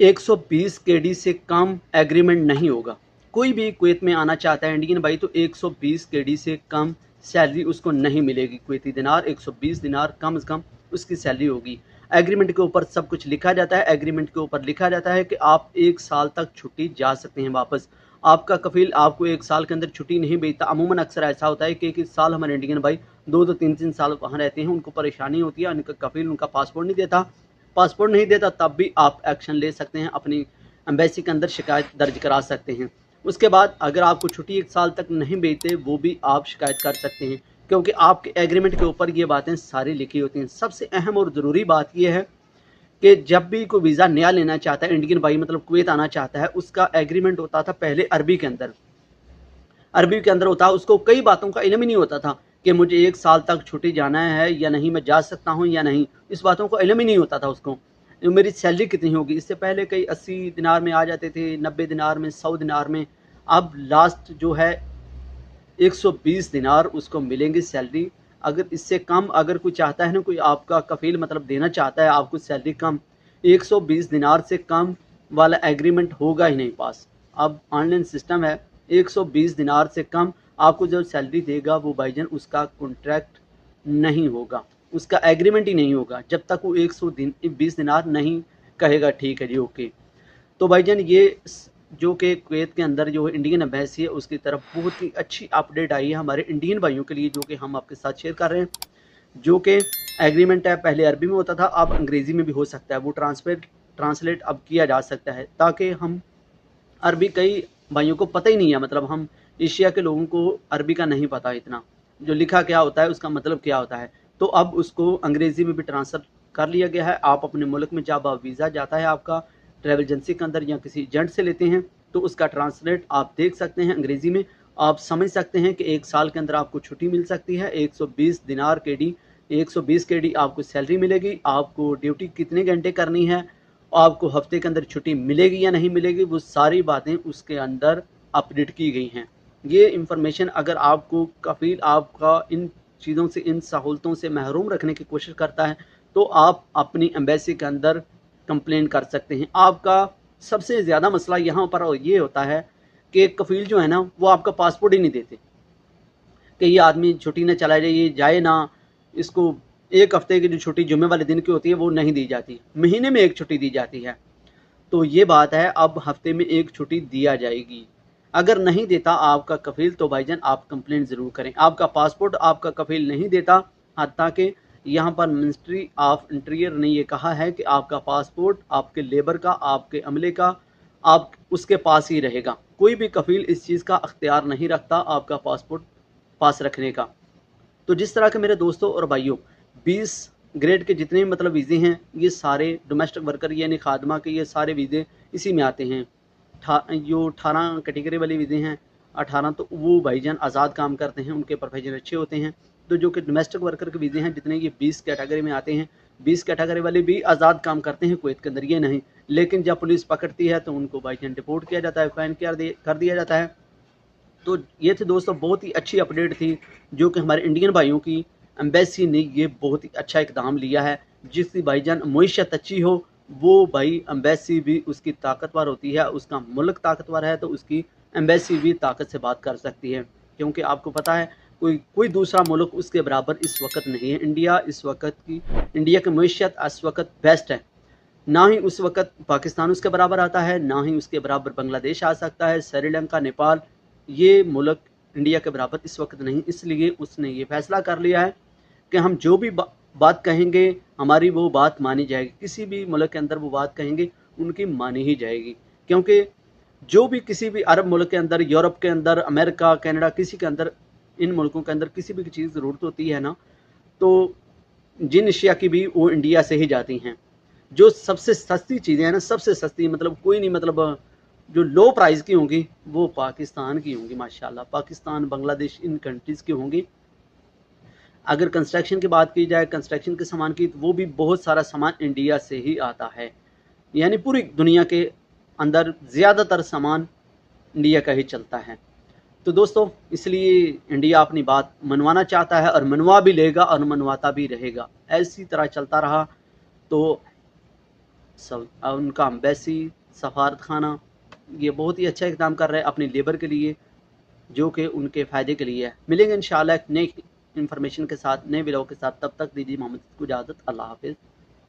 120 KD से कम agreement नहीं होगा। कोई भी कुवैत में आना चाहता है इंडियन भाई तो 120 केडी से कम सैलरी उसको नहीं मिलेगी। कुवैती दिनार 120 दिनार कम से कम उसकी सैलरी होगी। एग्रीमेंट के ऊपर सब कुछ लिखा जाता है। एग्रीमेंट के ऊपर लिखा जाता है कि आप 1 साल तक छुट्टी जा सकते हैं वापस। आपका कफ़ील आपको 1 साल के अंदर छुट्टी नहीं भेजता। अमूमन अक्सर ऐसा होता है कि 1 साल हमारे इंडियन भाई 2-2 3-3 साल वहाँ रहते हैं, उनको परेशानी होती है, उनका कफ़ील उनका पासपोर्ट नहीं देता तब भी आप एक्शन ले सकते हैं, अपनी एम्बेसी के अंदर शिकायत दर्ज करा सकते हैं। उसके बाद अगर आपको छुट्टी 1 साल तक नहीं भेजते वो भी आप शिकायत कर सकते हैं, क्योंकि आपके एग्रीमेंट के ऊपर ये बातें सारी लिखी होती हैं। सबसे अहम और ज़रूरी बात यह है कि जब भी कोई वीज़ा नया लेना चाहता है इंडियन भाई, मतलब कुवैत आना चाहता है, उसका एग्रीमेंट होता था पहले अरबी के अंदर होता है। उसको कई बातों का इल्म ही नहीं होता था कि मुझे 1 साल तक छुट्टी जाना है या नहीं, मैं जा सकता हूँ या नहीं, इस बातों का इल्म ही नहीं होता था उसको। मेरी सैलरी कितनी होगी, इससे पहले कई 80 दिनार में आ जाते थे, 90 दिनार में, 100 दिनार में। अब लास्ट जो है 120 दिनार उसको मिलेंगी सैलरी। अगर इससे कम अगर कोई चाहता है ना, कोई आपका कफ़ील मतलब देना चाहता है आपको सैलरी कम, 120 दिनार से कम वाला एग्रीमेंट होगा ही नहीं पास। अब ऑनलाइन सिस्टम है, 120 दिनार से कम आपको जो सैलरी देगा वो भाईजान उसका कॉन्ट्रैक्ट नहीं होगा, उसका एग्रीमेंट ही नहीं होगा जब तक वो 120 दिनार नहीं कहेगा ठीक है जी ओके। तो भाईजान ये जो कि कुवैत के अंदर जो इंडियन एम्बेसी है उसकी तरफ बहुत ही अच्छी अपडेट आई है हमारे इंडियन भाइयों के लिए, जो कि हम आपके साथ शेयर कर रहे हैं। जो कि एग्रीमेंट है पहले अरबी में होता था, अब अंग्रेज़ी में भी हो सकता है, वो ट्रांसलेट अब किया जा सकता है, ताकि हम अरबी कई भाइयों को पता ही नहीं है, मतलब हम एशिया के लोगों को अरबी का नहीं पता इतना, जो लिखा क्या होता है उसका मतलब क्या होता है। तो अब उसको अंग्रेज़ी में भी ट्रांसफ़र कर लिया गया है। आप अपने मुल्क में जब वीज़ा जाता है आपका ट्रैवल एजेंसी के अंदर या किसी एजेंट से लेते हैं तो उसका ट्रांसलेट आप देख सकते हैं अंग्रेज़ी में। आप समझ सकते हैं कि 1 साल के अंदर आपको छुट्टी मिल सकती है, 120 दिनार केडी, 120 केडी आपको सैलरी मिलेगी। आपको ड्यूटी कितने घंटे करनी है, आपको हफ्ते के अंदर छुट्टी मिलेगी या नहीं मिलेगी, वो सारी बातें उसके अंदर अपडेट की गई हैं। ये इंफॉर्मेशन अगर आपको कफ़ील आपका इन चीज़ों से, इन सहूलतों से महरूम रखने की कोशिश करता है तो आप अपनी एम्बेसी के अंदर कंप्लेन कर सकते हैं। आपका सबसे ज़्यादा मसला यहाँ पर ये होता है कि कफ़ील जो है ना वो आपका पासपोर्ट ही नहीं देते कि ये आदमी छुट्टी न चला जाए, ये जाए ना, इसको 1 हफ्ते की जो छुट्टी जुम्मे वाले दिन की होती है वो नहीं दी जाती, महीने में 1 छुट्टी दी जाती है। तो ये बात है, अब हफ्ते में 1 छुट्टी दिया जाएगी। अगर नहीं देता आपका कफ़ील तो भाईजान आप कंप्लेंट ज़रूर करें। आपका पासपोर्ट आपका कफ़ील नहीं देता, हत्ता कि यहाँ पर मिनिस्ट्री ऑफ इंटीरियर ने ये कहा है कि आपका पासपोर्ट आपके लेबर का, आपके अमले का, आप उसके पास ही रहेगा। कोई भी कफ़ील इस चीज़ का अख्तियार नहीं रखता आपका पासपोर्ट पास रखने का। तो जिस तरह के मेरे दोस्तों और भाइयों 20 ग्रेड के जितने मतलब वीज़े हैं ये सारे डोमेस्टिक वर्कर यानी खादमा के ये सारे वीज़े इसी में आते हैं। जो 18 कैटेगरी वाले वीज़े हैं 18 तो वो भाईजान आज़ाद काम करते हैं, उनके प्रोफेशन अच्छे होते हैं। तो जो कि डोमेस्टिक वर्कर के वीज़े हैं जितने ये 20 कैटेगरी में आते हैं, 20 कैटेगरी वाले भी आज़ाद काम करते हैं कुवैत के अंदर, ये नहीं। लेकिन जब पुलिस पकड़ती है तो उनको भाईजान डिपोर्ट किया जाता है, फाइन कर दिया जाता है। तो ये थे दोस्तों बहुत ही अच्छी अपडेट थी जो कि हमारे इंडियन भाइयों की एम्बेसी ने ये बहुत ही अच्छा इकदाम लिया है। जिसकी भाईजान मईशत अच्छी हो वो भाई एम्बेसी भी उसकी ताकतवर होती है, उसका मुल्क ताकतवर है तो उसकी एम्बेसी भी ताकत से बात कर सकती है, क्योंकि आपको पता है कोई दूसरा मुल्क उसके बराबर इस वक्त नहीं है। इंडिया की मईशत इस वक्त बेस्ट है, ना ही उस वक्त पाकिस्तान उसके बराबर आता है, ना ही उसके बराबर बांग्लादेश आ सकता है, श्रीलंका, नेपाल, ये मुल्क इंडिया के बराबर इस वक्त नहीं। इसलिए उसने ये फैसला कर लिया है कि हम जो भी बात कहेंगे हमारी वो बात मानी जाएगी। किसी भी मुल्क के अंदर वो बात कहेंगे उनकी मानी ही जाएगी, क्योंकि जो भी किसी भी अरब मुल्क के अंदर, यूरोप के अंदर, अमेरिका, कनाडा, किसी के अंदर, इन मुल्कों के अंदर किसी भी चीज़ ज़रूरत होती है ना, तो जिन एशिया की भी वो इंडिया से ही जाती हैं। जो सबसे सस्ती चीज़ें हैं ना, सबसे सस्ती मतलब कोई नहीं, मतलब जो लो प्राइस की होंगी वो पाकिस्तान की होंगी माशाल्लाह। पाकिस्तान, बांग्लादेश, इन कंट्रीज़ की होंगी। अगर कंस्ट्रक्शन की बात की जाए, कंस्ट्रक्शन के सामान की, तो वो भी बहुत सारा सामान इंडिया से ही आता है। यानी पूरी दुनिया के अंदर ज़्यादातर सामान इंडिया का ही चलता है। तो दोस्तों इसलिए इंडिया अपनी बात मनवाना चाहता है और मनवा भी लेगा और मनवाता भी रहेगा। ऐसी तरह चलता रहा तो उनका एम्बेसी, सफारत खाना, ये बहुत ही अच्छा इक़दाम कर रहे हैं अपनी लेबर के लिए, जो कि उनके फ़ायदे के लिए है। मिलेंगे इंशाल्लाह एक नई इन्फॉर्मेशन के साथ, नए व्लॉग के साथ। तब तक दीजिए मोहम्मद को इजाज़त। अल्लाह हाफ़िज़।